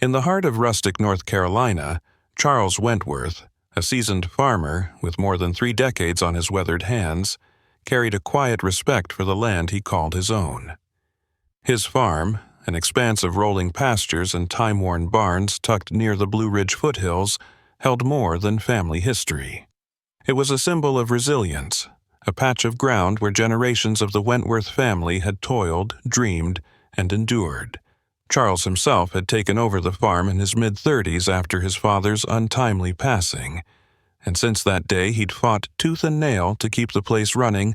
In the heart of rustic North Carolina, Charles Wentworth, a seasoned farmer with more than 3 decades on his weathered hands, carried a quiet respect for the land he called his own. His farm, an expanse of rolling pastures and time-worn barns tucked near the Blue Ridge foothills, held more than family history. It was a symbol of resilience, a patch of ground where generations of the Wentworth family had toiled, dreamed, and endured. Charles himself had taken over the farm in his mid-30s after his father's untimely passing, and since that day he'd fought tooth and nail to keep the place running,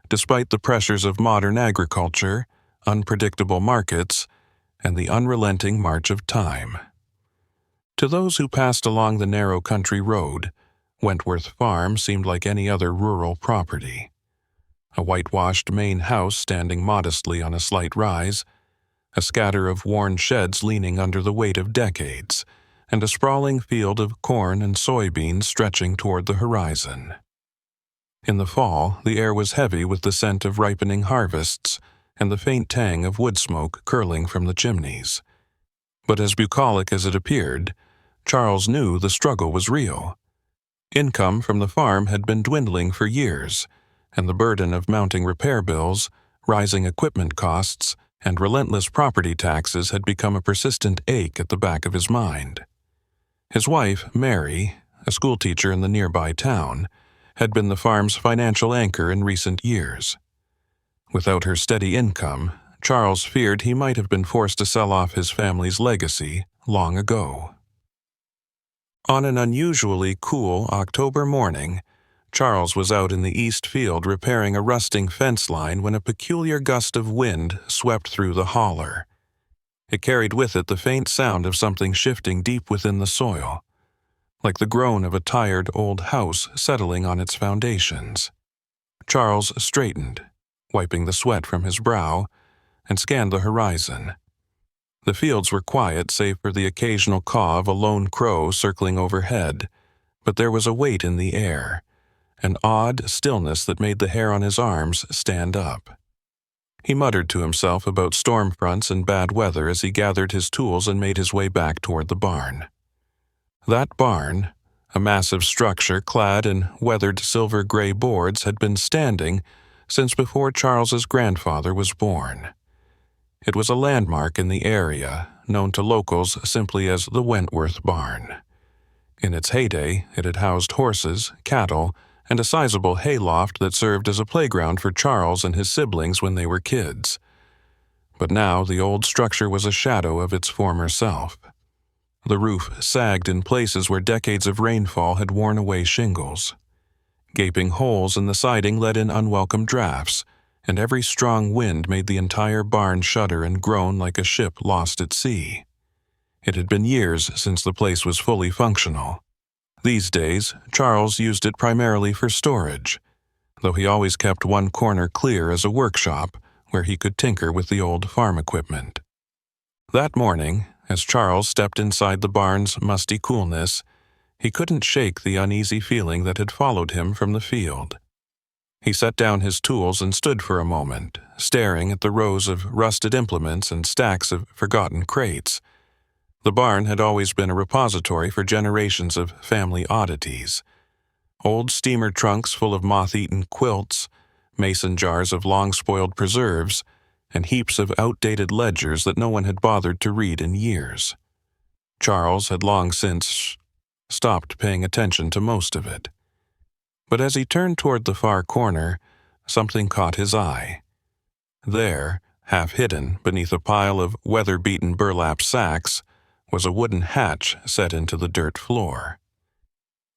despite the pressures of modern agriculture, unpredictable markets, and the unrelenting march of time. To those who passed along the narrow country road, Wentworth Farm seemed like any other rural property. A whitewashed main house standing modestly on a slight rise, a scatter of worn sheds leaning under the weight of decades, and a sprawling field of corn and soybeans stretching toward the horizon. In the fall, the air was heavy with the scent of ripening harvests and the faint tang of wood smoke curling from the chimneys. But as bucolic as it appeared, Charles knew the struggle was real. Income from the farm had been dwindling for years, and the burden of mounting repair bills, rising equipment costs, and relentless property taxes had become a persistent ache at the back of his mind. His wife, Mary, a schoolteacher in the nearby town, had been the farm's financial anchor in recent years. Without her steady income, Charles feared he might have been forced to sell off his family's legacy long ago. On an unusually cool October morning, Charles was out in the east field repairing a rusting fence line when a peculiar gust of wind swept through the holler. It carried with it the faint sound of something shifting deep within the soil, like the groan of a tired old house settling on its foundations. Charles straightened, wiping the sweat from his brow, and scanned the horizon. The fields were quiet save for the occasional caw of a lone crow circling overhead, but there was a weight in the air, an odd stillness that made the hair on his arms stand up. He muttered to himself about storm fronts and bad weather as he gathered his tools and made his way back toward the barn. That barn, a massive structure clad in weathered silver-gray boards, had been standing since before Charles's grandfather was born. It was a landmark in the area, known to locals simply as the Wentworth Barn. In its heyday, it had housed horses, cattle, and a sizable hayloft that served as a playground for Charles and his siblings when they were kids. But now the old structure was a shadow of its former self. The roof sagged in places where decades of rainfall had worn away shingles. Gaping holes in the siding let in unwelcome drafts, and every strong wind made the entire barn shudder and groan like a ship lost at sea. It had been years since the place was fully functional. These days, Charles used it primarily for storage, though he always kept one corner clear as a workshop where he could tinker with the old farm equipment. That morning, as Charles stepped inside the barn's musty coolness, he couldn't shake the uneasy feeling that had followed him from the field. He set down his tools and stood for a moment, staring at the rows of rusted implements and stacks of forgotten crates. The barn had always been a repository for generations of family oddities. Old steamer trunks full of moth-eaten quilts, mason jars of long-spoiled preserves, and heaps of outdated ledgers that no one had bothered to read in years. Charles had long since stopped paying attention to most of it. But as he turned toward the far corner, something caught his eye. There, half hidden beneath a pile of weather-beaten burlap sacks, was a wooden hatch set into the dirt floor.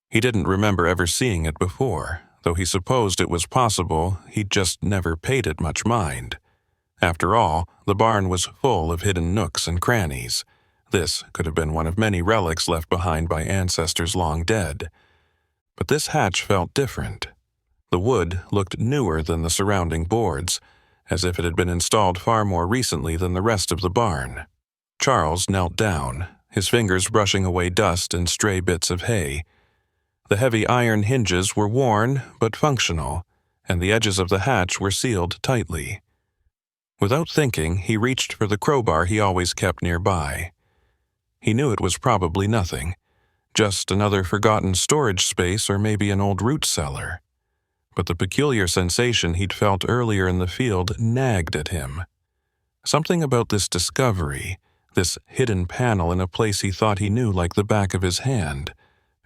He didn't remember ever seeing it before, though he supposed it was possible he'd just never paid it much mind. After all, the barn was full of hidden nooks and crannies. This could have been one of many relics left behind by ancestors long dead. But this hatch felt different. The wood looked newer than the surrounding boards, as if it had been installed far more recently than the rest of the barn. Charles knelt down, his fingers brushing away dust and stray bits of hay. The heavy iron hinges were worn but functional, and the edges of the hatch were sealed tightly. Without thinking, he reached for the crowbar he always kept nearby. He knew it was probably nothing, just another forgotten storage space or maybe an old root cellar. But the peculiar sensation he'd felt earlier in the field nagged at him. Something about this discovery, this hidden panel in a place he thought he knew like the back of his hand,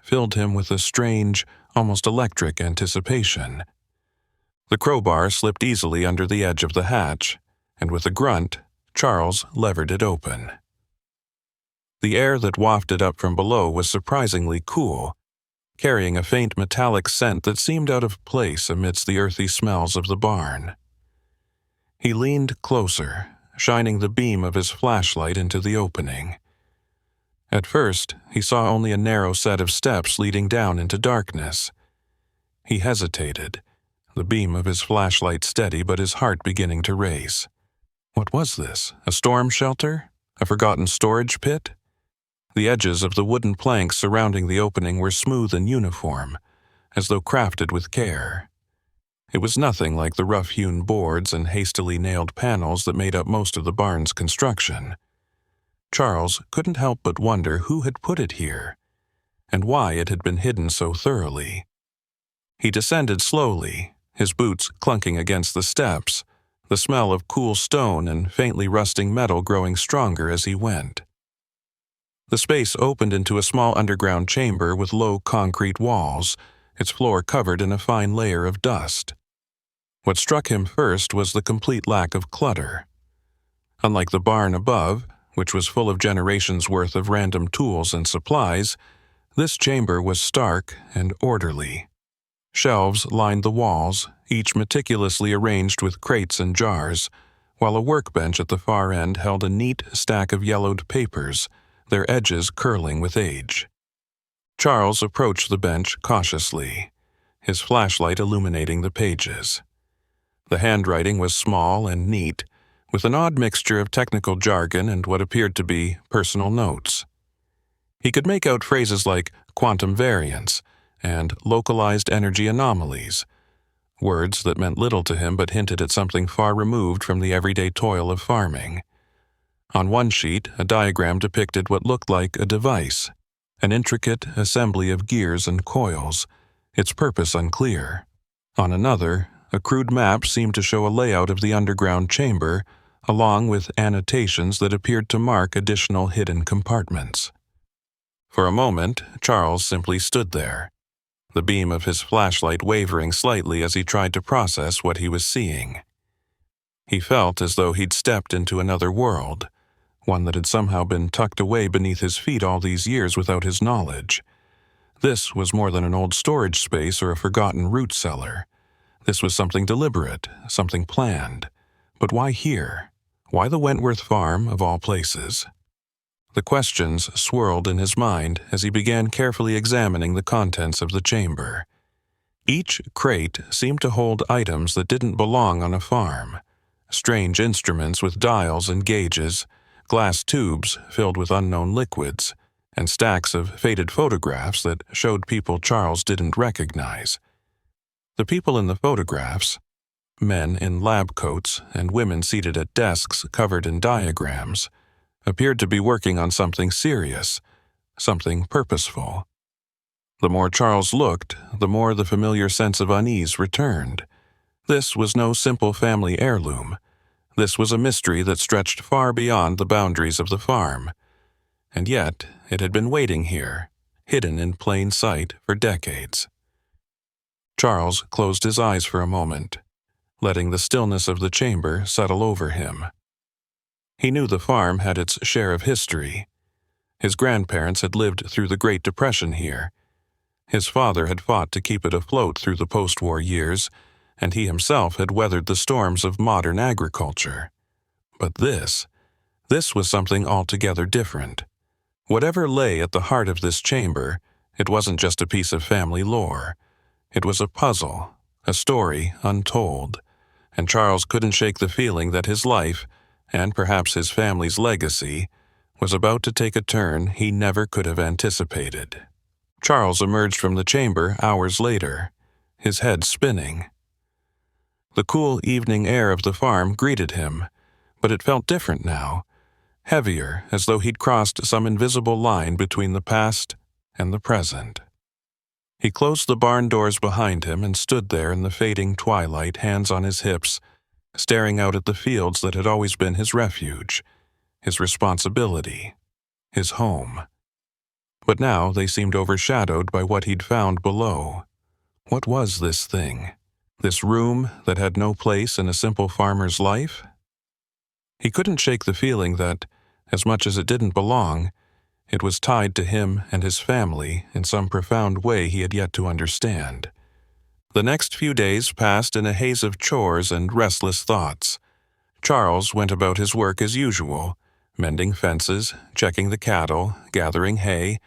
filled him with a strange, almost electric anticipation. The crowbar slipped easily under the edge of the hatch, and with a grunt, Charles levered it open. The air that wafted up from below was surprisingly cool, carrying a faint metallic scent that seemed out of place amidst the earthy smells of the barn. He leaned closer, shining the beam of his flashlight into the opening. At first, he saw only a narrow set of steps leading down into darkness. He hesitated, the beam of his flashlight steady but his heart beginning to race. What was this? A storm shelter? A forgotten storage pit? The edges of the wooden planks surrounding the opening were smooth and uniform, as though crafted with care. It was nothing like the rough-hewn boards and hastily nailed panels that made up most of the barn's construction. Charles couldn't help but wonder who had put it here, and why it had been hidden so thoroughly. He descended slowly, his boots clunking against the steps, the smell of cool stone and faintly rusting metal growing stronger as he went. The space opened into a small underground chamber with low concrete walls, its floor covered in a fine layer of dust. What struck him first was the complete lack of clutter. Unlike the barn above, which was full of generations' worth of random tools and supplies, this chamber was stark and orderly. Shelves lined the walls, each meticulously arranged with crates and jars, while a workbench at the far end held a neat stack of yellowed papers, their edges curling with age. Charles approached the bench cautiously, his flashlight illuminating the pages. The handwriting was small and neat, with an odd mixture of technical jargon and what appeared to be personal notes. He could make out phrases like quantum variance and localized energy anomalies, words that meant little to him but hinted at something far removed from the everyday toil of farming. On one sheet, a diagram depicted what looked like a device, an intricate assembly of gears and coils, its purpose unclear. On another, a crude map seemed to show a layout of the underground chamber, along with annotations that appeared to mark additional hidden compartments. For a moment, Charles simply stood there, the beam of his flashlight wavering slightly as he tried to process what he was seeing. He felt as though he'd stepped into another world, one that had somehow been tucked away beneath his feet all these years without his knowledge. This was more than an old storage space or a forgotten root cellar. This was something deliberate, something planned. But why here? Why the Wentworth farm, of all places? The questions swirled in his mind as he began carefully examining the contents of the chamber. Each crate seemed to hold items that didn't belong on a farm. Strange instruments with dials and gauges, glass tubes filled with unknown liquids, and stacks of faded photographs that showed people Charles didn't recognize. The people in the photographs, men in lab coats and women seated at desks covered in diagrams, appeared to be working on something serious, something purposeful. The more Charles looked, the more the familiar sense of unease returned. This was no simple family heirloom. This was a mystery that stretched far beyond the boundaries of the farm. And yet, it had been waiting here, hidden in plain sight for decades. Charles closed his eyes for a moment, letting the stillness of the chamber settle over him. He knew the farm had its share of history. His grandparents had lived through the Great Depression here. His father had fought to keep it afloat through the post-war years, and he himself had weathered the storms of modern agriculture. But this was something altogether different. Whatever lay at the heart of this chamber, it wasn't just a piece of family lore. It was a puzzle, a story untold, and Charles couldn't shake the feeling that his life, and perhaps his family's legacy, was about to take a turn he never could have anticipated. Charles emerged from the chamber hours later, his head spinning. The cool evening air of the farm greeted him, but it felt different now. heavier as though he'd crossed some invisible line between the past and the present. He closed the barn doors behind him and stood there in the fading twilight, hands on his hips, staring out at the fields that had always been his refuge, his responsibility, his home. But now they seemed overshadowed by what he'd found below. What was this thing? This room that had no place in a simple farmer's life? He couldn't shake the feeling that, as much as it didn't belong, it was tied to him and his family in some profound way he had yet to understand. The next few days passed in a haze of chores and restless thoughts. Charles went about his work as usual, mending fences, checking the cattle, gathering hay,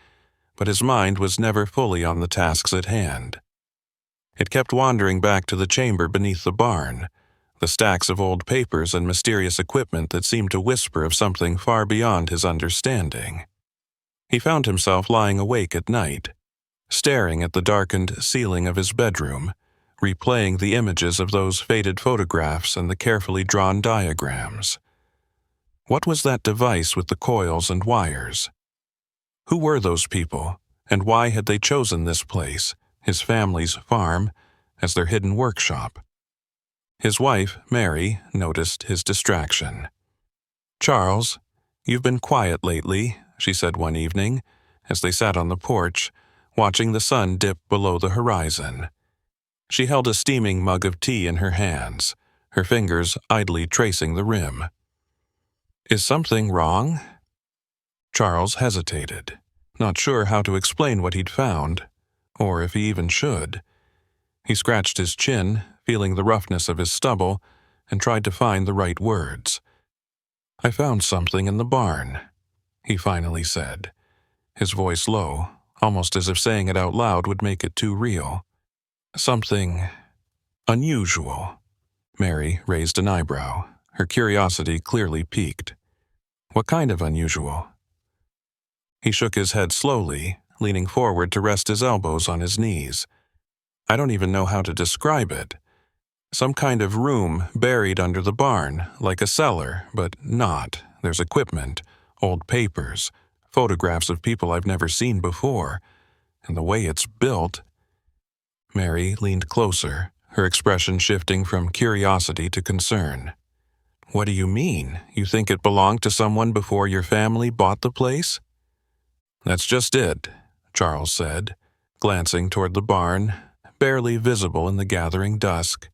but his mind was never fully on the tasks at hand. It kept wandering back to the chamber beneath the barn, the stacks of old papers and mysterious equipment that seemed to whisper of something far beyond his understanding. He found himself lying awake at night, staring at the darkened ceiling of his bedroom, replaying the images of those faded photographs and the carefully drawn diagrams. What was that device with the coils and wires? Who were those people, and why had they chosen this place, his family's farm, as their hidden workshop? His wife, Mary, noticed his distraction. "Charles, you've been quiet lately," she said one evening, as they sat on the porch, watching the sun dip below the horizon. She held a steaming mug of tea in her hands, her fingers idly tracing the rim. "Is something wrong?" Charles hesitated, not sure how to explain what he'd found, or if he even should. He scratched his chin, feeling the roughness of his stubble, and tried to find the right words. "I found something in the barn," he finally said, his voice low, almost as if saying it out loud would make it too real. "Something unusual." Mary raised an eyebrow, her curiosity clearly piqued. "What kind of unusual?" He shook his head slowly, leaning forward to rest his elbows on his knees. "I don't even know how to describe it. Some kind of room buried under the barn, like a cellar, but not. There's equipment, old papers, photographs of people I've never seen before, and the way it's built." Mary leaned closer, her expression shifting from curiosity to concern. "What do you mean? You think it belonged to someone before your family bought the place?" "That's just it," Charles said, glancing toward the barn, barely visible in the gathering dusk.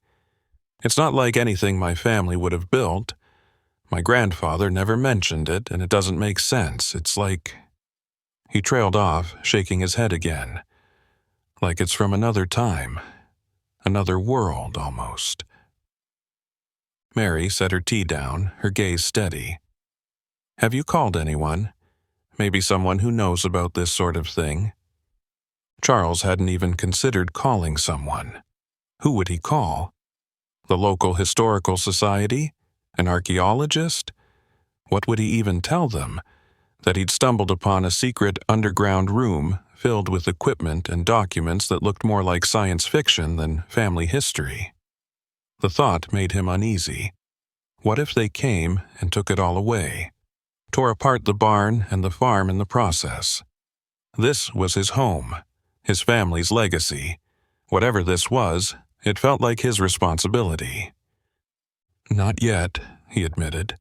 "It's not like anything my family would have built. My grandfather never mentioned it, and it doesn't make sense. It's like—" He trailed off, shaking his head again. "Like it's from another time, another world, almost." Mary set her tea down, her gaze steady. "Have you called anyone? Maybe someone who knows about this sort of thing?" Charles hadn't even considered calling someone. Who would he call? The local historical society? An archaeologist? What would he even tell them? That he'd stumbled upon a secret underground room filled with equipment and documents that looked more like science fiction than family history. The thought made him uneasy. What if they came and took it all away? Tore apart the barn and the farm in the process? This was his home, his family's legacy. Whatever this was, it felt like his responsibility. "Not yet," he admitted.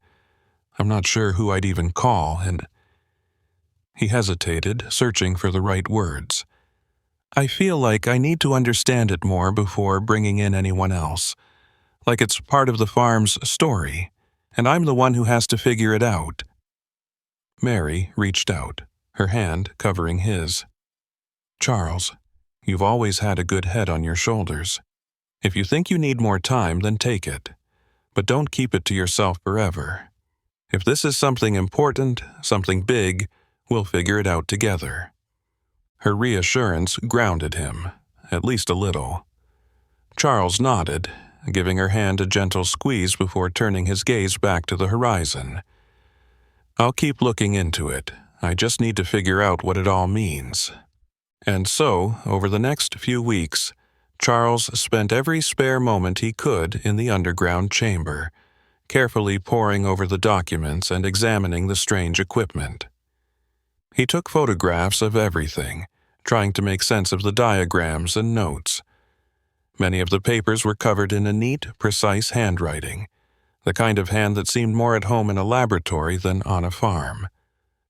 "I'm not sure who I'd even call, and—" He hesitated, searching for the right words. "I feel like I need to understand it more before bringing in anyone else. Like it's part of the farm's story, and I'm the one who has to figure it out." Mary reached out, her hand covering his. "Charles, you've always had a good head on your shoulders. If you think you need more time, then take it. But don't keep it to yourself forever. If this is something important, something big, we'll figure it out together." Her reassurance grounded him, at least a little. Charles nodded, giving her hand a gentle squeeze before turning his gaze back to the horizon. "I'll keep looking into it. I just need to figure out what it all means." And so, over the next few weeks, Charles spent every spare moment he could in the underground chamber, carefully poring over the documents and examining the strange equipment. He took photographs of everything, trying to make sense of the diagrams and notes. Many of the papers were covered in a neat, precise handwriting, the kind of hand that seemed more at home in a laboratory than on a farm.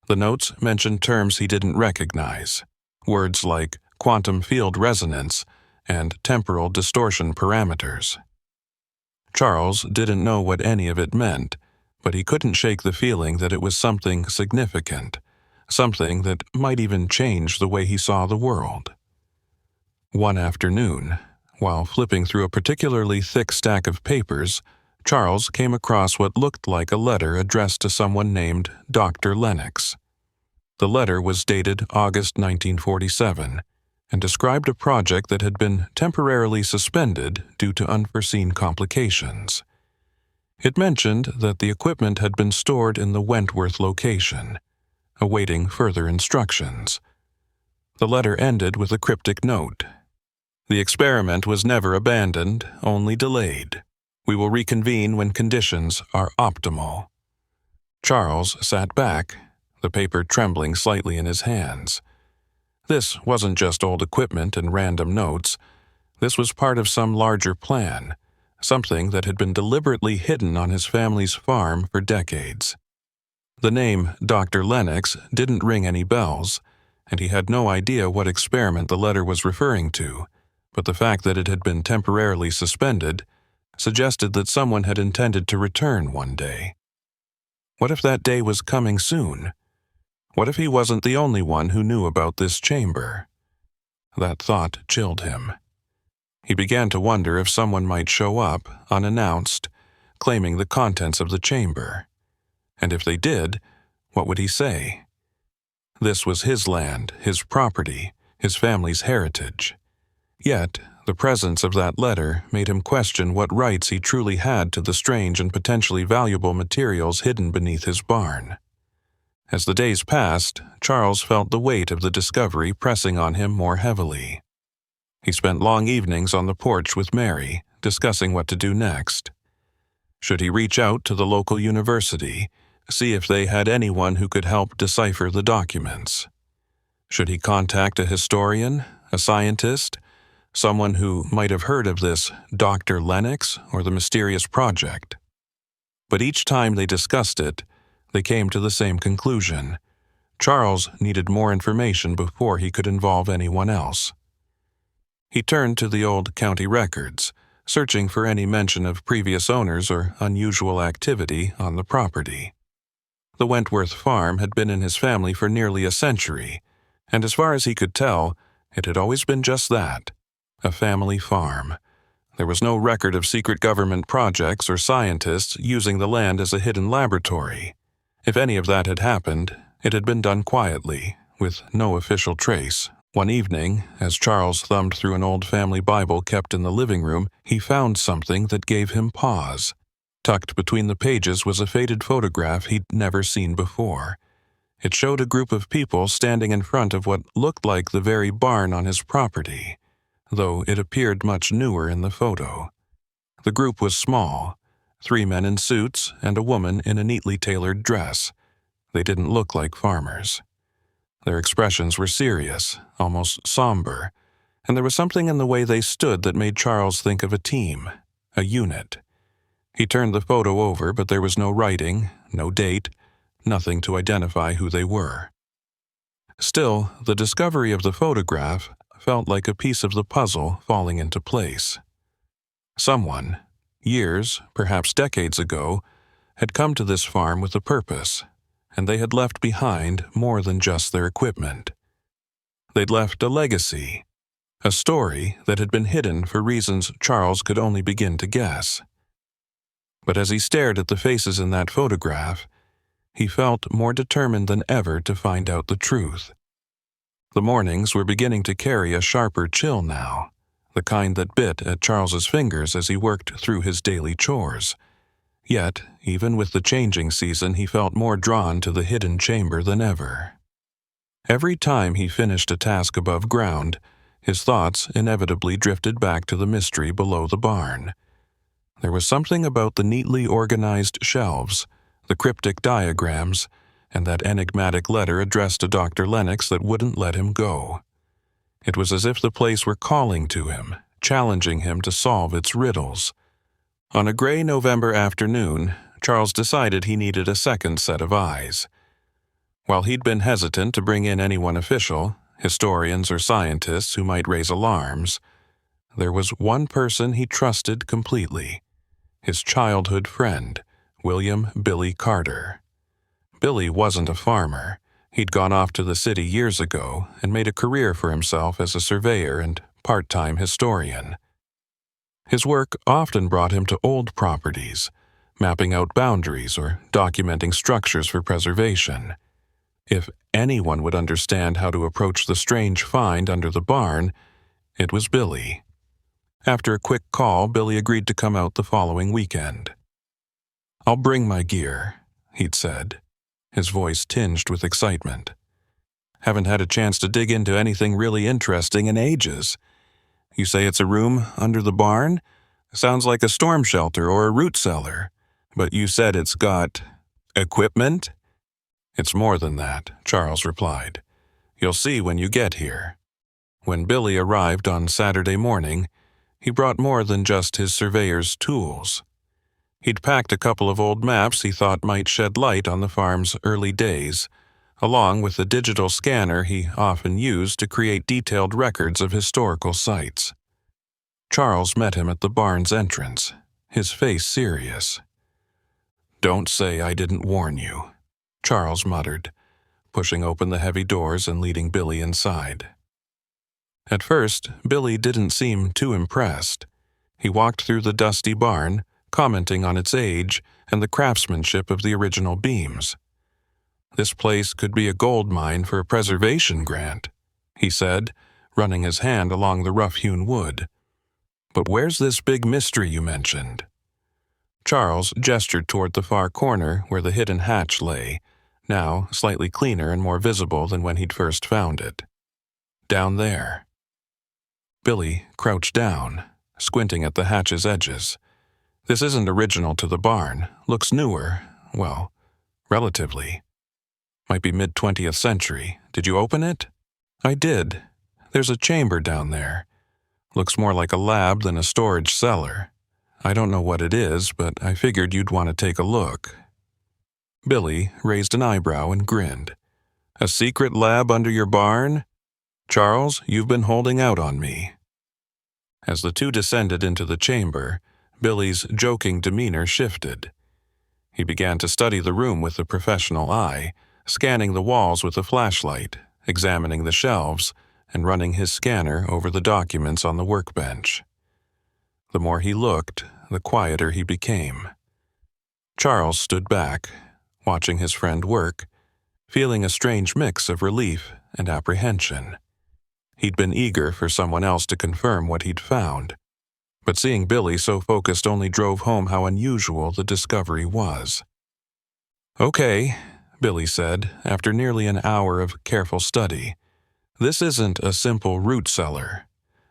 The notes mentioned terms he didn't recognize, words like quantum field resonance and temporal distortion parameters. Charles didn't know what any of it meant, but he couldn't shake the feeling that it was something significant, something that might even change the way he saw the world. One afternoon, while flipping through a particularly thick stack of papers, Charles came across what looked like a letter addressed to someone named Dr. Lennox. The letter was dated August 1947 and described a project that had been temporarily suspended due to unforeseen complications. It mentioned that the equipment had been stored in the Wentworth location, awaiting further instructions. The letter ended with a cryptic note. "The experiment was never abandoned, only delayed. We will reconvene when conditions are optimal." Charles sat back, the paper trembling slightly in his hands. This wasn't just old equipment and random notes. This was part of some larger plan, something that had been deliberately hidden on his family's farm for decades. The name Dr. Lennox didn't ring any bells, and he had no idea what experiment the letter was referring to, but the fact that it had been temporarily suspended suggested that someone had intended to return one day. What if that day was coming soon? What if he wasn't the only one who knew about this chamber? That thought chilled him. He began to wonder if someone might show up, unannounced, claiming the contents of the chamber. And if they did, what would he say? This was his land, his property, his family's heritage. Yet, the presence of that letter made him question what rights he truly had to the strange and potentially valuable materials hidden beneath his barn. As the days passed, Charles felt the weight of the discovery pressing on him more heavily. He spent long evenings on the porch with Mary, discussing what to do next. Should he reach out to the local university, see if they had anyone who could help decipher the documents? Should he contact a historian, a scientist, someone who might have heard of this Dr. Lennox or the mysterious project? But each time they discussed it, they came to the same conclusion. Charles needed more information before he could involve anyone else. He turned to the old county records, searching for any mention of previous owners or unusual activity on the property. The Wentworth farm had been in his family for nearly a century, and as far as he could tell, it had always been just that, a family farm. There was no record of secret government projects or scientists using the land as a hidden laboratory. If any of that had happened, it had been done quietly, with no official trace. One evening, as Charles thumbed through an old family Bible kept in the living room, he found something that gave him pause. Tucked between the pages was a faded photograph he'd never seen before. It showed a group of people standing in front of what looked like the very barn on his property, though it appeared much newer in the photo. The group was small, 3 men in suits and a woman in a neatly tailored dress. They didn't look like farmers. Their expressions were serious, almost somber, and there was something in the way they stood that made Charles think of a team, a unit. He turned the photo over, but there was no writing, no date, nothing to identify who they were. Still, the discovery of the photograph felt like a piece of the puzzle falling into place. Someone, years, perhaps decades ago, had come to this farm with a purpose, and they had left behind more than just their equipment. They'd left a legacy, a story that had been hidden for reasons Charles could only begin to guess. But as he stared at the faces in that photograph, he felt more determined than ever to find out the truth. The mornings were beginning to carry a sharper chill now, the kind that bit at Charles's fingers as he worked through his daily chores. Yet, even with the changing season, he felt more drawn to the hidden chamber than ever. Every time he finished a task above ground, his thoughts inevitably drifted back to the mystery below the barn. There was something about the neatly organized shelves, the cryptic diagrams, and that enigmatic letter addressed to Dr. Lennox that wouldn't let him go. It was as if the place were calling to him, challenging him to solve its riddles. On a gray November afternoon, Charles decided he needed a second set of eyes. While he'd been hesitant to bring in anyone official, historians or scientists who might raise alarms, there was one person he trusted completely: his childhood friend, William "Billy" Carter. Billy wasn't a farmer. He'd gone off to the city years ago and made a career for himself as a surveyor and part-time historian. His work often brought him to old properties, mapping out boundaries or documenting structures for preservation. If anyone would understand how to approach the strange find under the barn, it was Billy. After a quick call, Billy agreed to come out the following weekend. "I'll bring my gear," he'd said, his voice tinged with excitement. "Haven't had a chance to dig into anything really interesting in ages. You say it's a room under the barn? Sounds like a storm shelter or a root cellar. But you said it's got equipment?" "It's more than that," Charles replied. "You'll see when you get here." When Billy arrived on Saturday morning, he brought more than just his surveyor's tools. He'd packed a couple of old maps he thought might shed light on the farm's early days, along with the digital scanner he often used to create detailed records of historical sites. Charles met him at the barn's entrance, his face serious. "Don't say I didn't warn you," Charles muttered, pushing open the heavy doors and leading Billy inside. At first, Billy didn't seem too impressed. He walked through the dusty barn, commenting on its age and the craftsmanship of the original beams. "This place could be a gold mine for a preservation grant," he said, running his hand along the rough-hewn wood. "But where's this big mystery you mentioned?" Charles gestured toward the far corner where the hidden hatch lay, now slightly cleaner and more visible than when he'd first found it. "Down there." Billy crouched down, squinting at the hatch's edges. "This isn't original to the barn. Looks newer. Well, relatively. Might be mid-20th century. Did you open it?" "I did. There's a chamber down there. Looks more like a lab than a storage cellar. I don't know what it is, but I figured you'd want to take a look." Billy raised an eyebrow and grinned. "A secret lab under your barn? Charles, you've been holding out on me." As the two descended into the chamber, Billy's joking demeanor shifted. He began to study the room with a professional eye, scanning the walls with a flashlight, examining the shelves, and running his scanner over the documents on the workbench. The more he looked, the quieter he became. Charles stood back, watching his friend work, feeling a strange mix of relief and apprehension. He'd been eager for someone else to confirm what he'd found, but seeing Billy so focused only drove home how unusual the discovery was. "Okay," Billy said, after nearly an hour of careful study. "This isn't a simple root cellar.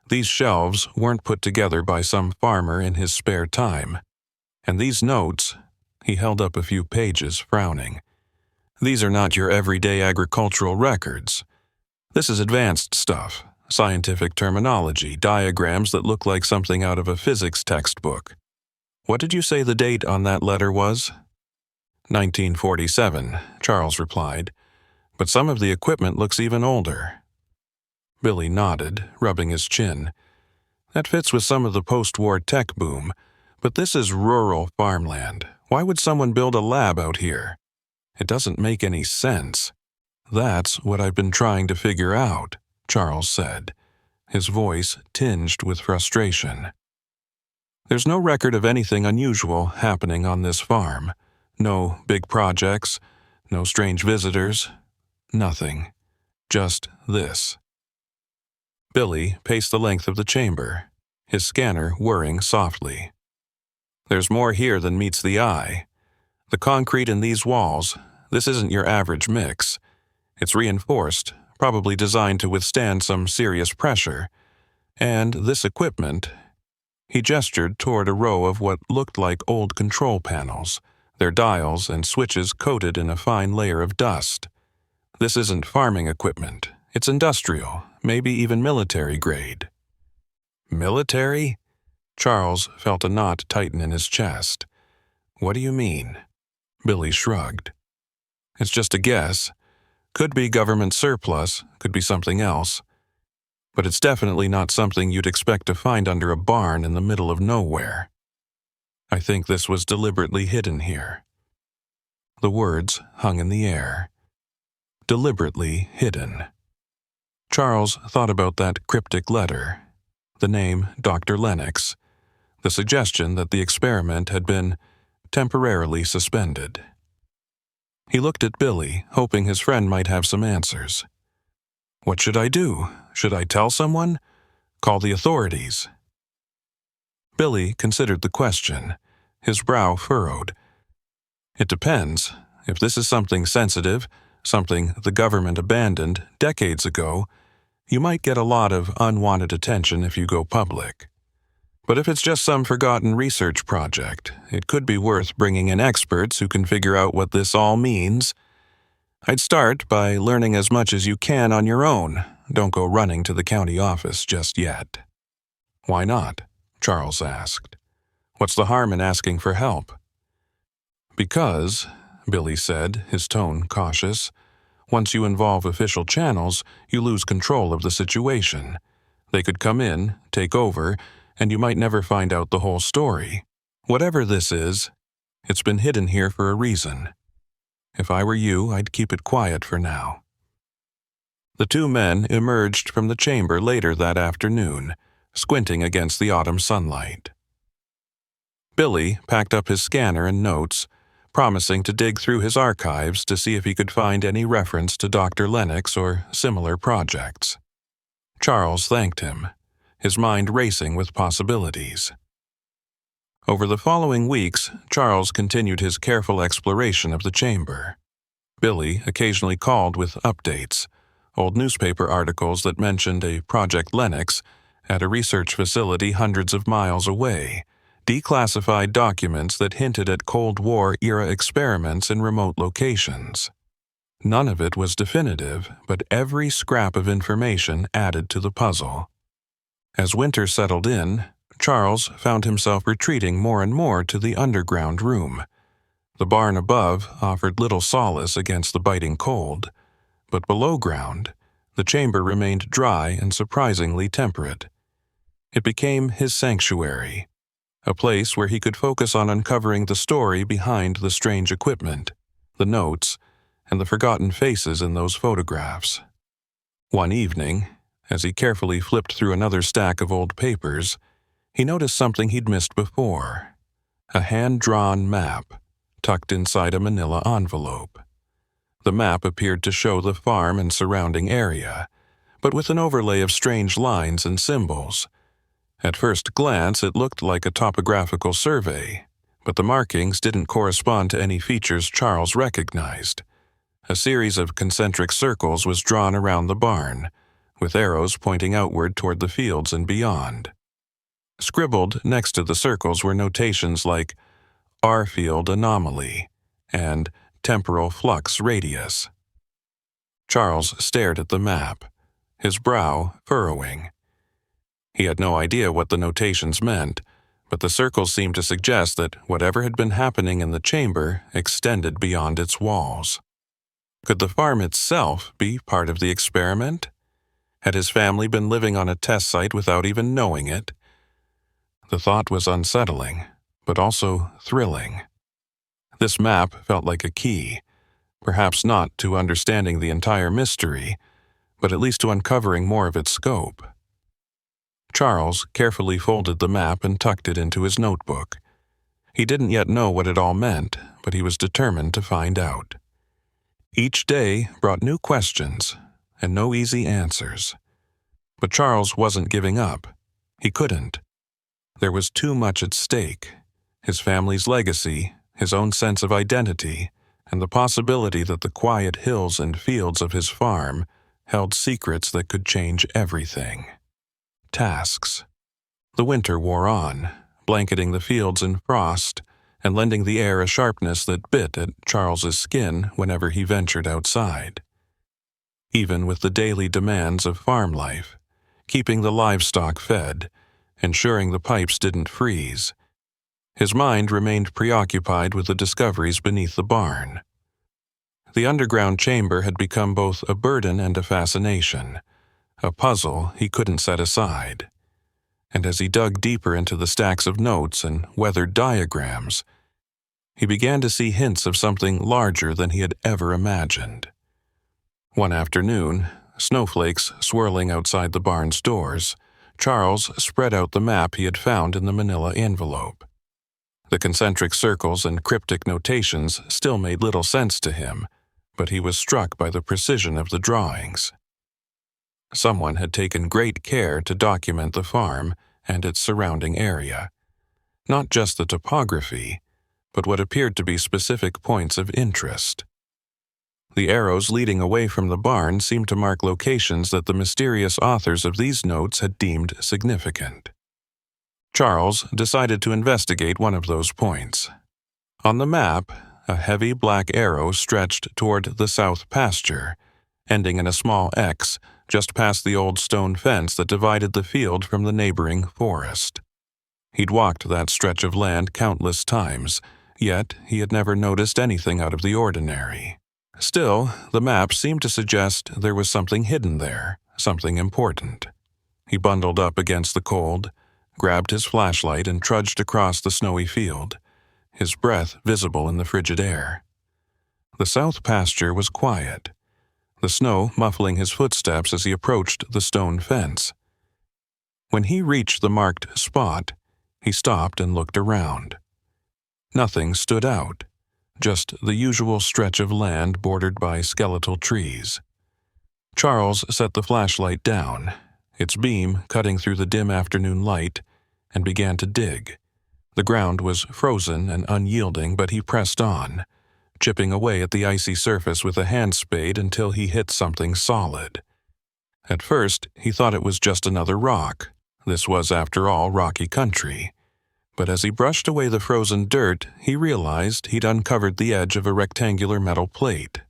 These shelves weren't put together by some farmer in his spare time. And these notes," he held up a few pages, frowning, "these are not your everyday agricultural records. This is advanced stuff, scientific terminology, diagrams that look like something out of a physics textbook. What did you say the date on that letter was?" 1947, Charles replied, "but some of the equipment looks even older." Billy nodded, rubbing his chin. "That fits with some of the post-war tech boom, but this is rural farmland. Why would someone build a lab out here? It doesn't make any sense." "That's what I've been trying to figure out," Charles said, his voice tinged with frustration. "There's no record of anything unusual happening on this farm. No big projects, no strange visitors, nothing. Just this." Billy paced the length of the chamber, his scanner whirring softly. "There's more here than meets the eye. The concrete in these walls, this isn't your average mix. It's reinforced, probably designed to withstand some serious pressure. And this equipment, He gestured toward a row of what looked like old control panels, their dials and switches coated in a fine layer of dust. This isn't farming equipment. It's industrial, maybe even military grade. Military? Charles felt a knot tighten in his chest. What do you mean? Billy shrugged. It's just a guess. Could be government surplus, could be something else. But it's definitely not something you'd expect to find under a barn in the middle of nowhere. I think this was deliberately hidden here. The words hung in the air. Deliberately hidden. Charles thought about that cryptic letter, the name Dr. Lennox, the suggestion that the experiment had been temporarily suspended. He looked at Billy, hoping his friend might have some answers. What should I do? Should I tell someone? Call the authorities? Billy considered the question, his brow furrowed. It depends. If this is something sensitive, something the government abandoned decades ago, you might get a lot of unwanted attention if you go public. But if it's just some forgotten research project, it could be worth bringing in experts who can figure out what this all means. I'd start by learning as much as you can on your own. Don't go running to the county office just yet. Why not? Charles asked. What's the harm in asking for help? Because, Billy said, his tone cautious, once you involve official channels, you lose control of the situation. They could come in, take over, and you might never find out the whole story. Whatever this is, it's been hidden here for a reason. If I were you, I'd keep it quiet for now. The two men emerged from the chamber later that afternoon, squinting against the autumn sunlight. Billy packed up his scanner and notes, promising to dig through his archives to see if he could find any reference to Dr. Lennox or similar projects. Charles thanked him, his mind racing with possibilities. Over the following weeks, Charles continued his careful exploration of the chamber. Billy occasionally called with updates, old newspaper articles that mentioned a Project Lennox at a research facility hundreds of miles away, declassified documents that hinted at Cold War-era experiments in remote locations. None of it was definitive, but every scrap of information added to the puzzle. As winter settled in, Charles found himself retreating more and more to the underground room. The barn above offered little solace against the biting cold, but below ground, the chamber remained dry and surprisingly temperate. It became his sanctuary, a place where he could focus on uncovering the story behind the strange equipment, the notes, and the forgotten faces in those photographs. One evening, as he carefully flipped through another stack of old papers, he noticed something he'd missed before, a hand-drawn map tucked inside a manila envelope. The map appeared to show the farm and surrounding area, but with an overlay of strange lines and symbols. At first glance, it looked like a topographical survey, but the markings didn't correspond to any features Charles recognized. A series of concentric circles was drawn around the barn, with arrows pointing outward toward the fields and beyond. Scribbled next to the circles were notations like R-field anomaly and temporal flux radius. Charles stared at the map, his brow furrowing. He had no idea what the notations meant, but the circles seemed to suggest that whatever had been happening in the chamber extended beyond its walls. Could the farm itself be part of the experiment? Had his family been living on a test site without even knowing it? The thought was unsettling, but also thrilling. This map felt like a key, perhaps not to understanding the entire mystery, but at least to uncovering more of its scope. Charles carefully folded the map and tucked it into his notebook. He didn't yet know what it all meant, but he was determined to find out. Each day brought new questions and no easy answers. But Charles wasn't giving up. He couldn't. There was too much at stake: his family's legacy, his own sense of identity, and the possibility that the quiet hills and fields of his farm held secrets that could change everything. Tasks. The winter wore on, blanketing the fields in frost and lending the air a sharpness that bit at Charles's skin whenever he ventured outside. Even with the daily demands of farm life, keeping the livestock fed, ensuring the pipes didn't freeze, his mind remained preoccupied with the discoveries beneath the barn. The underground chamber had become both a burden and a fascination, a puzzle he couldn't set aside. And as he dug deeper into the stacks of notes and weathered diagrams, he began to see hints of something larger than he had ever imagined. One afternoon, snowflakes swirling outside the barn's doors, Charles spread out the map he had found in the manila envelope. The concentric circles and cryptic notations still made little sense to him, but he was struck by the precision of the drawings. Someone had taken great care to document the farm and its surrounding area, not just the topography, but what appeared to be specific points of interest. The arrows leading away from the barn seemed to mark locations that the mysterious authors of these notes had deemed significant. Charles decided to investigate one of those points. On the map, a heavy black arrow stretched toward the south pasture, ending in a small X just past the old stone fence that divided the field from the neighboring forest. He'd walked that stretch of land countless times, yet he had never noticed anything out of the ordinary. Still, the map seemed to suggest there was something hidden there, something important. He bundled up against the cold, grabbed his flashlight and trudged across the snowy field, his breath visible in the frigid air. The south pasture was quiet, the snow muffling his footsteps as he approached the stone fence. When he reached the marked spot, he stopped and looked around. Nothing stood out, just the usual stretch of land bordered by skeletal trees. Charles set the flashlight down, its beam cutting through the dim afternoon light, and began to dig. The ground was frozen and unyielding, but he pressed on, chipping away at the icy surface with a hand spade until he hit something solid. At first, he thought it was just another rock. This was, after all, rocky country. But as he brushed away the frozen dirt, he realized he'd uncovered the edge of a rectangular metal plate.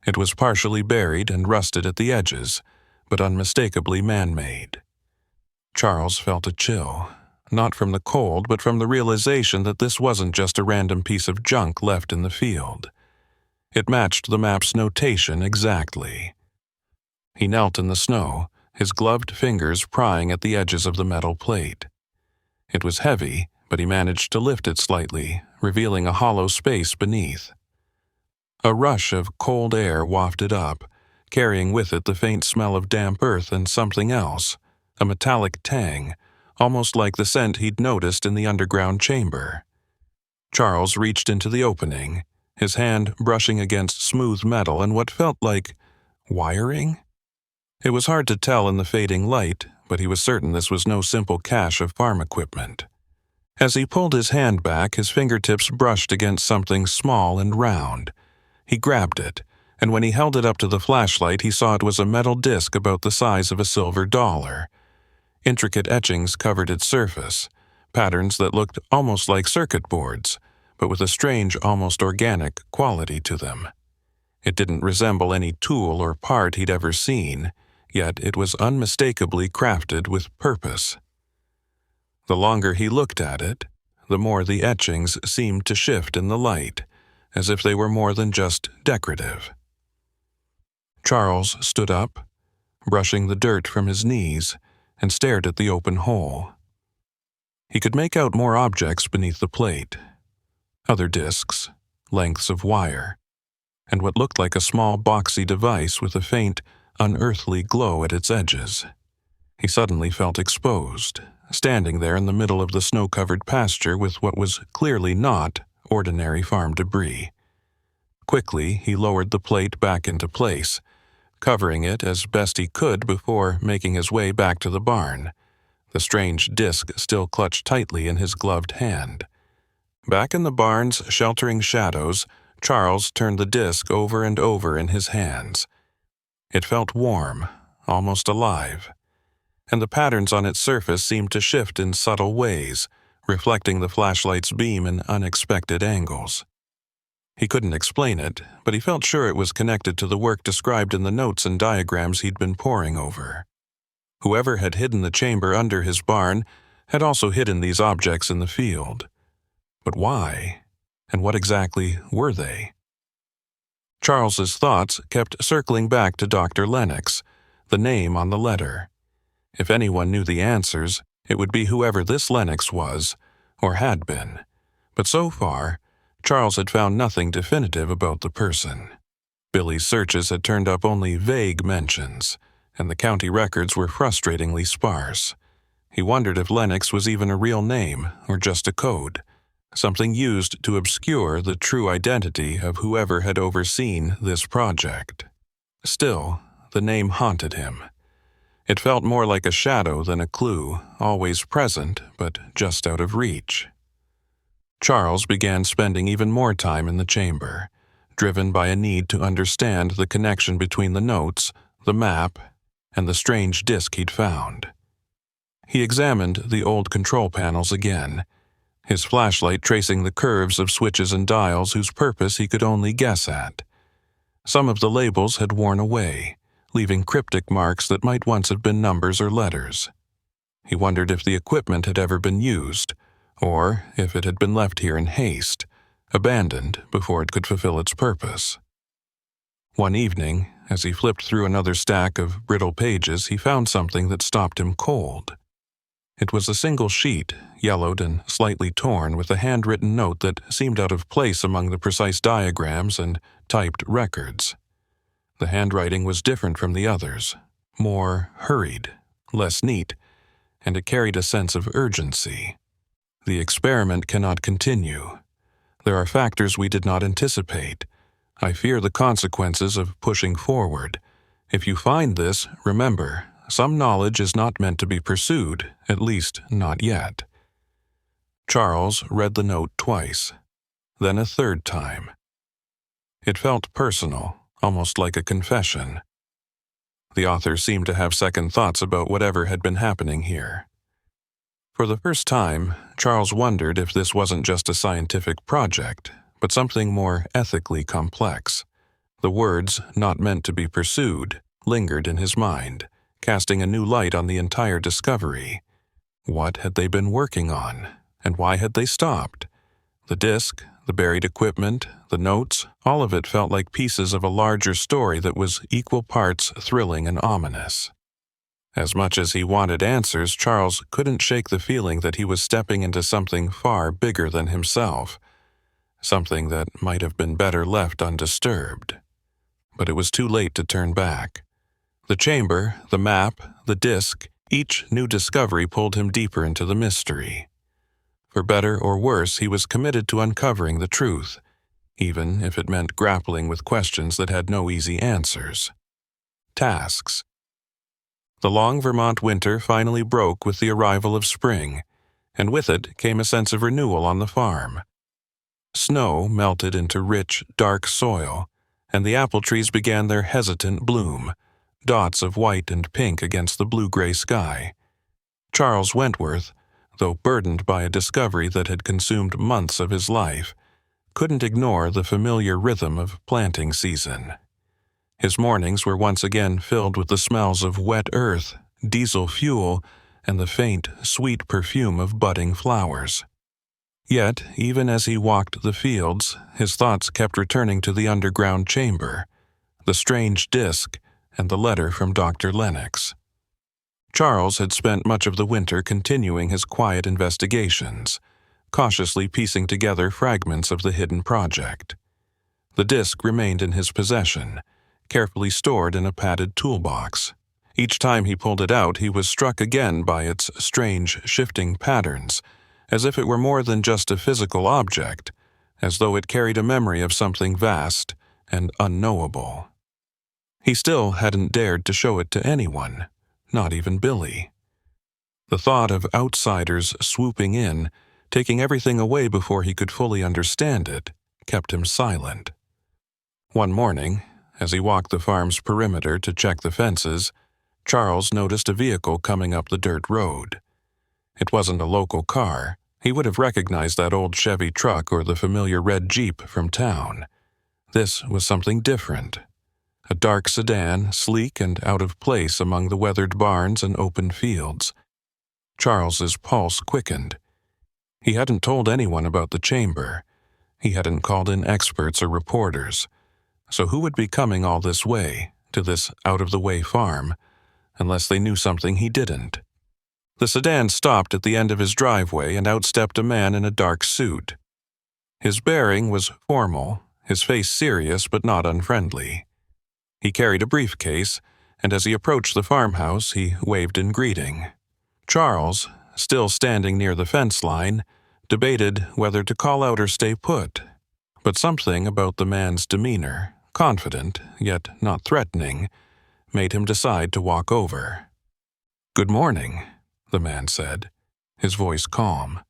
It was partially buried and rusted at the edges, but unmistakably man-made. Charles felt a chill, not from the cold, but from the realization that this wasn't just a random piece of junk left in the field. It matched the map's notation exactly. He knelt in the snow, his gloved fingers prying at the edges of the metal plate. It was heavy, but he managed to lift it slightly, revealing a hollow space beneath. A rush of cold air wafted up, carrying with it the faint smell of damp earth and something else, a metallic tang, almost like the scent he'd noticed in the underground chamber. Charles reached into the opening, his hand brushing against smooth metal and what felt like wiring. It was hard to tell in the fading light, but he was certain this was no simple cache of farm equipment. As he pulled his hand back, his fingertips brushed against something small and round. He grabbed it, and when he held it up to the flashlight, he saw it was a metal disc about the size of a silver dollar. Intricate etchings covered its surface, patterns that looked almost like circuit boards, but with a strange, almost organic quality to them. It didn't resemble any tool or part he'd ever seen, yet it was unmistakably crafted with purpose. The longer he looked at it, the more the etchings seemed to shift in the light, as if they were more than just decorative. Charles stood up, brushing the dirt from his knees, and stared at the open hole. He could make out more objects beneath the plate, other discs, lengths of wire, and what looked like a small boxy device with a faint, unearthly glow at its edges. He suddenly felt exposed, standing there in the middle of the snow-covered pasture with what was clearly not ordinary farm debris. Quickly, he lowered the plate back into place, covering it as best he could before making his way back to the barn, the strange disc still clutched tightly in his gloved hand. Back in the barn's sheltering shadows, Charles turned the disc over and over in his hands. It felt warm, almost alive. and the patterns on its surface seemed to shift in subtle ways, reflecting the flashlight's beam in unexpected angles. He couldn't explain it, but he felt sure it was connected to the work described in the notes and diagrams he'd been poring over. Whoever had hidden the chamber under his barn had also hidden these objects in the field. But why? And what exactly were they? Charles's thoughts kept circling back to Dr. Lennox, the name on the letter. If anyone knew the answers, it would be whoever this Lennox was, or had been. But so far, Charles had found nothing definitive about the person. Billy's searches had turned up only vague mentions, and the county records were frustratingly sparse. He wondered if Lennox was even a real name or just a code, something used to obscure the true identity of whoever had overseen this project. Still, the name haunted him. It felt more like a shadow than a clue, always present but just out of reach. Charles began spending even more time in the chamber, driven by a need to understand the connection between the notes, the map, and the strange disk he'd found. He examined the old control panels again, his flashlight tracing the curves of switches and dials whose purpose he could only guess at. Some of the labels had worn away, leaving cryptic marks that might once have been numbers or letters. He wondered if the equipment had ever been used, or if it had been left here in haste, abandoned before it could fulfill its purpose. One evening, as he flipped through another stack of brittle pages, he found something that stopped him cold. It was a single sheet, yellowed and slightly torn, with a handwritten note that seemed out of place among the precise diagrams and typed records. The handwriting was different from the others, more hurried, less neat, and it carried a sense of urgency. The experiment cannot continue. There are factors we did not anticipate. I fear the consequences of pushing forward. If you find this, remember, some knowledge is not meant to be pursued, at least not yet. Charles read the note twice, then a third time. It felt personal, almost like a confession. The author seemed to have second thoughts about whatever had been happening here. For the first time, Charles wondered if this wasn't just a scientific project, but something more ethically complex. The words, "not meant to be pursued," lingered in his mind, casting a new light on the entire discovery. What had they been working on, and why had they stopped? The disk, the buried equipment, the notes, all of it felt like pieces of a larger story that was equal parts thrilling and ominous. As much as he wanted answers, Charles couldn't shake the feeling that he was stepping into something far bigger than himself, something that might have been better left undisturbed. But it was too late to turn back. The chamber, the map, the disk, each new discovery pulled him deeper into the mystery. For better or worse, he was committed to uncovering the truth, even if it meant grappling with questions that had no easy answers. Tasks. The long Vermont winter finally broke with the arrival of spring, and with it came a sense of renewal on the farm. Snow melted into rich, dark soil, and the apple trees began their hesitant bloom, dots of white and pink against the blue-gray sky. Charles Wentworth, though burdened by a discovery that had consumed months of his life, couldn't ignore the familiar rhythm of planting season. His mornings were once again filled with the smells of wet earth, diesel fuel, and the faint, sweet perfume of budding flowers. Yet, even as he walked the fields, his thoughts kept returning to the underground chamber, the strange disk, and the letter from Dr. Lennox. Charles had spent much of the winter continuing his quiet investigations, cautiously piecing together fragments of the hidden project. The disk remained in his possession, carefully stored in a padded toolbox. Each time he pulled it out, he was struck again by its strange, shifting patterns, as if it were more than just a physical object, as though it carried a memory of something vast and unknowable. He still hadn't dared to show it to anyone, not even Billy. The thought of outsiders swooping in, taking everything away before he could fully understand it, kept him silent. One morning, as he walked the farm's perimeter to check the fences, Charles noticed a vehicle coming up the dirt road. It wasn't a local car. He would have recognized that old Chevy truck or the familiar red Jeep from town. This was something different. A dark sedan, sleek and out of place among the weathered barns and open fields. Charles's pulse quickened. He hadn't told anyone about the chamber. He hadn't called in experts or reporters. So who would be coming all this way, to this out-of-the-way farm, unless they knew something he didn't? The sedan stopped at the end of his driveway and outstepped a man in a dark suit. His bearing was formal, his face serious but not unfriendly. He carried a briefcase, and as he approached the farmhouse, he waved in greeting. Charles, still standing near the fence line, debated whether to call out or stay put. But something about the man's demeanor, confident yet not threatening, made him decide to walk over. "Good morning," the man said, his voice calm.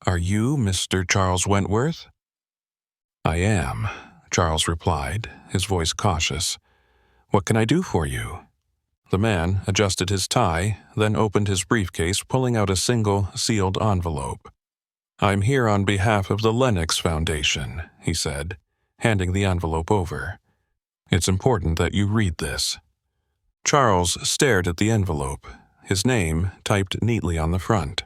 "Are you Mr. Charles Wentworth?" "I am," Charles replied, his voice cautious. "What can I do for you?" The man adjusted his tie, then opened his briefcase, pulling out a single, sealed envelope. "I'm here on behalf of the Lennox Foundation," he said, handing the envelope over. "It's important that you read this." Charles stared at the envelope, his name typed neatly on the front.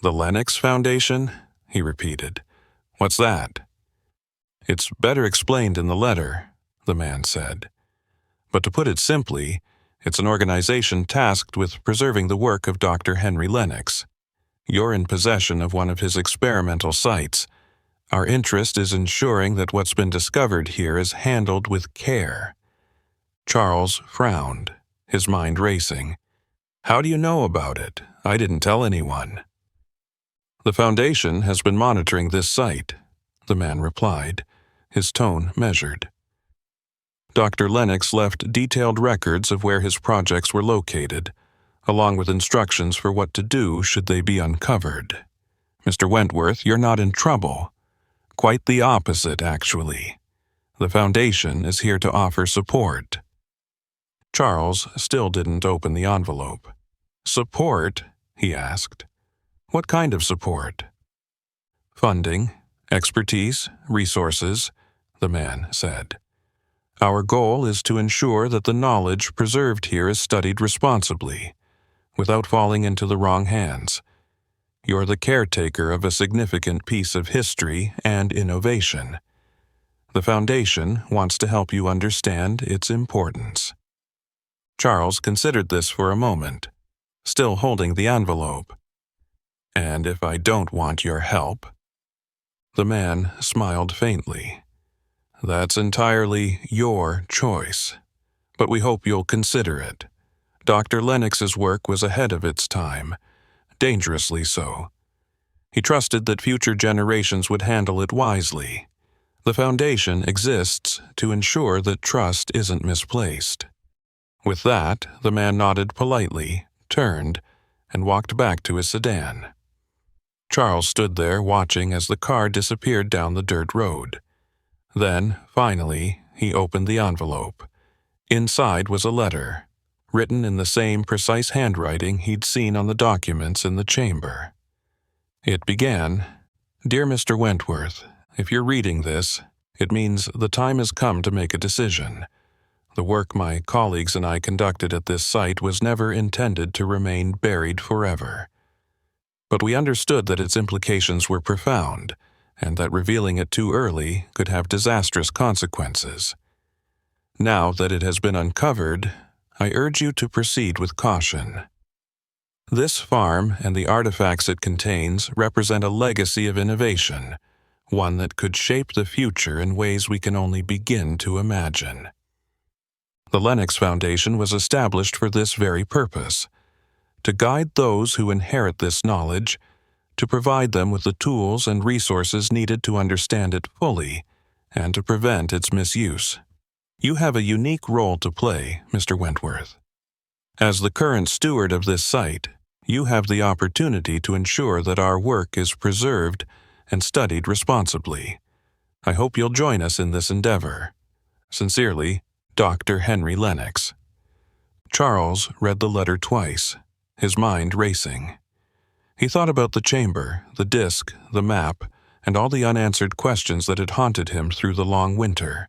"The Lennox Foundation?" he repeated. "What's that?" "It's better explained in the letter," the man said. "But to put it simply, it's an organization tasked with preserving the work of Dr. Henry Lennox. You're in possession of one of his experimental sites. Our interest is ensuring that what's been discovered here is handled with care." Charles frowned, his mind racing. "How do you know about it? I didn't tell anyone." "The Foundation has been monitoring this site," the man replied, his tone measured. Dr. Lennox left detailed records of where his projects were located, along with instructions for what to do should they be uncovered. "Mr. Wentworth, you're not in trouble. Quite the opposite, actually. The Foundation is here to offer support." Charles still didn't open the envelope. "Support?" he asked. "What kind of support?" "Funding, expertise, resources," the man said. "Our goal is to ensure that the knowledge preserved here is studied responsibly, without falling into the wrong hands. You're the caretaker of a significant piece of history and innovation. The Foundation wants to help you understand its importance." Charles considered this for a moment, still holding the envelope. "And if I don't want your help?" The man smiled faintly. "That's entirely your choice, but we hope you'll consider it. Dr. Lennox's work was ahead of its time, dangerously so. He trusted that future generations would handle it wisely. The Foundation exists to ensure that trust isn't misplaced." With that, the man nodded politely, turned, and walked back to his sedan. Charles stood there watching as the car disappeared down the dirt road. Then, finally, he opened the envelope. Inside was a letter, written in the same precise handwriting he'd seen on the documents in the chamber. It began, "Dear Mr. Wentworth, if you're reading this, it means the time has come to make a decision. The work my colleagues and I conducted at this site was never intended to remain buried forever. But we understood that its implications were profound, and that revealing it too early could have disastrous consequences. Now that it has been uncovered, I urge you to proceed with caution. This farm and the artifacts it contains represent a legacy of innovation, one that could shape the future in ways we can only begin to imagine. The Lennox Foundation was established for this very purpose, to guide those who inherit this knowledge, to provide them with the tools and resources needed to understand it fully, and to prevent its misuse. You have a unique role to play, Mr. Wentworth. As the current steward of this site, you have the opportunity to ensure that our work is preserved and studied responsibly. I hope you'll join us in this endeavor. Sincerely, Dr. Henry Lennox." Charles read the letter twice, his mind racing. He thought about the chamber, the disc, the map, and all the unanswered questions that had haunted him through the long winter.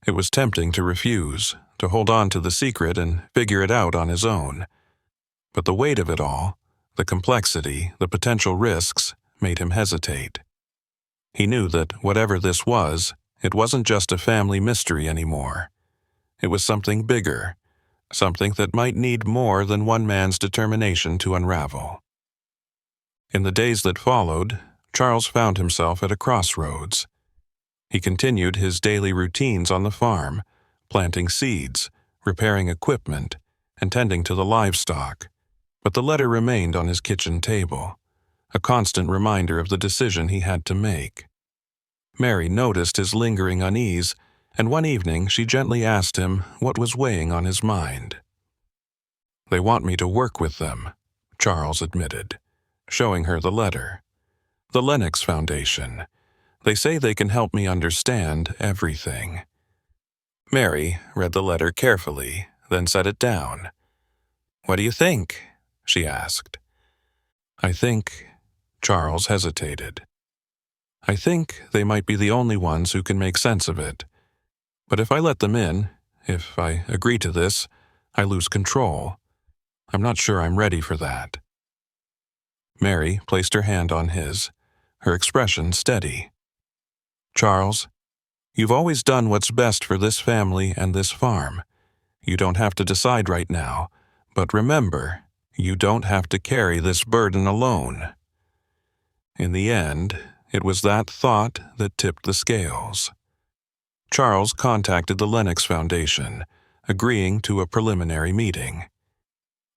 It was tempting to refuse, to hold on to the secret and figure it out on his own. But the weight of it all, the complexity, the potential risks, made him hesitate. He knew that whatever this was, it wasn't just a family mystery anymore. It was something bigger, something that might need more than one man's determination to unravel. In the days that followed, Charles found himself at a crossroads. He continued his daily routines on the farm, planting seeds, repairing equipment, and tending to the livestock. But the letter remained on his kitchen table, a constant reminder of the decision he had to make. Mary noticed his lingering unease, and one evening she gently asked him what was weighing on his mind. "They want me to work with them," Charles admitted, showing her the letter. "The Lennox Foundation. They say they can help me understand everything." Mary read the letter carefully, then set it down. "What do you think?" she asked. "I think," Charles hesitated. "I think they might be the only ones who can make sense of it. But if I let them in, if I agree to this, I lose control. I'm not sure I'm ready for that." Mary placed her hand on his, her expression steady. "Charles, you've always done what's best for this family and this farm. You don't have to decide right now, but remember, you don't have to carry this burden alone." In the end, it was that thought that tipped the scales. Charles contacted the Lennox Foundation, agreeing to a preliminary meeting.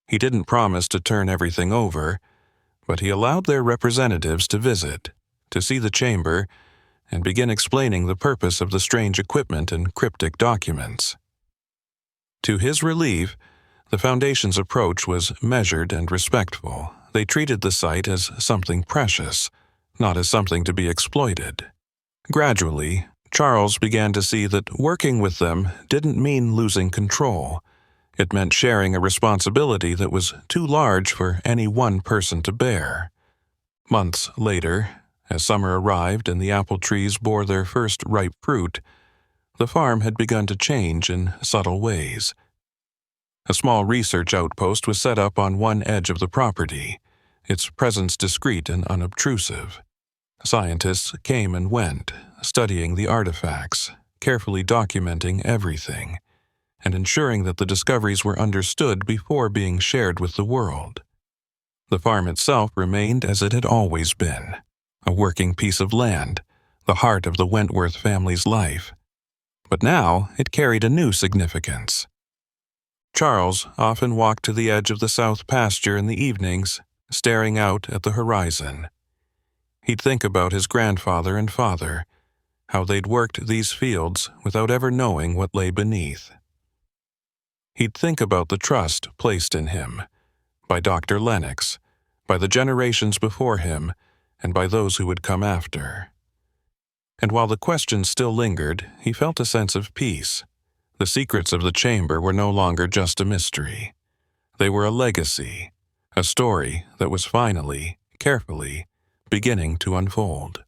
He didn't promise to turn everything over, but he allowed their representatives to visit, to see the chamber, and begin explaining the purpose of the strange equipment and cryptic documents. To his relief, the Foundation's approach was measured and respectful. They treated the site as something precious, not as something to be exploited. Gradually, Charles began to see that working with them didn't mean losing control. It meant sharing a responsibility that was too large for any one person to bear. Months later, as summer arrived and the apple trees bore their first ripe fruit, the farm had begun to change in subtle ways. A small research outpost was set up on one edge of the property, its presence discreet and unobtrusive. Scientists came and went, studying the artifacts, carefully documenting everything, and ensuring that the discoveries were understood before being shared with the world. The farm itself remained as it had always been, a working piece of land, the heart of the Wentworth family's life. But now it carried a new significance. Charles often walked to the edge of the south pasture in the evenings, staring out at the horizon. He'd think about his grandfather and father, how they'd worked these fields without ever knowing what lay beneath. He'd think about the trust placed in him, by Dr. Lennox, by the generations before him, and by those who would come after. And while the questions still lingered, he felt a sense of peace. The secrets of the chamber were no longer just a mystery. They were a legacy, a story that was finally, carefully, beginning to unfold.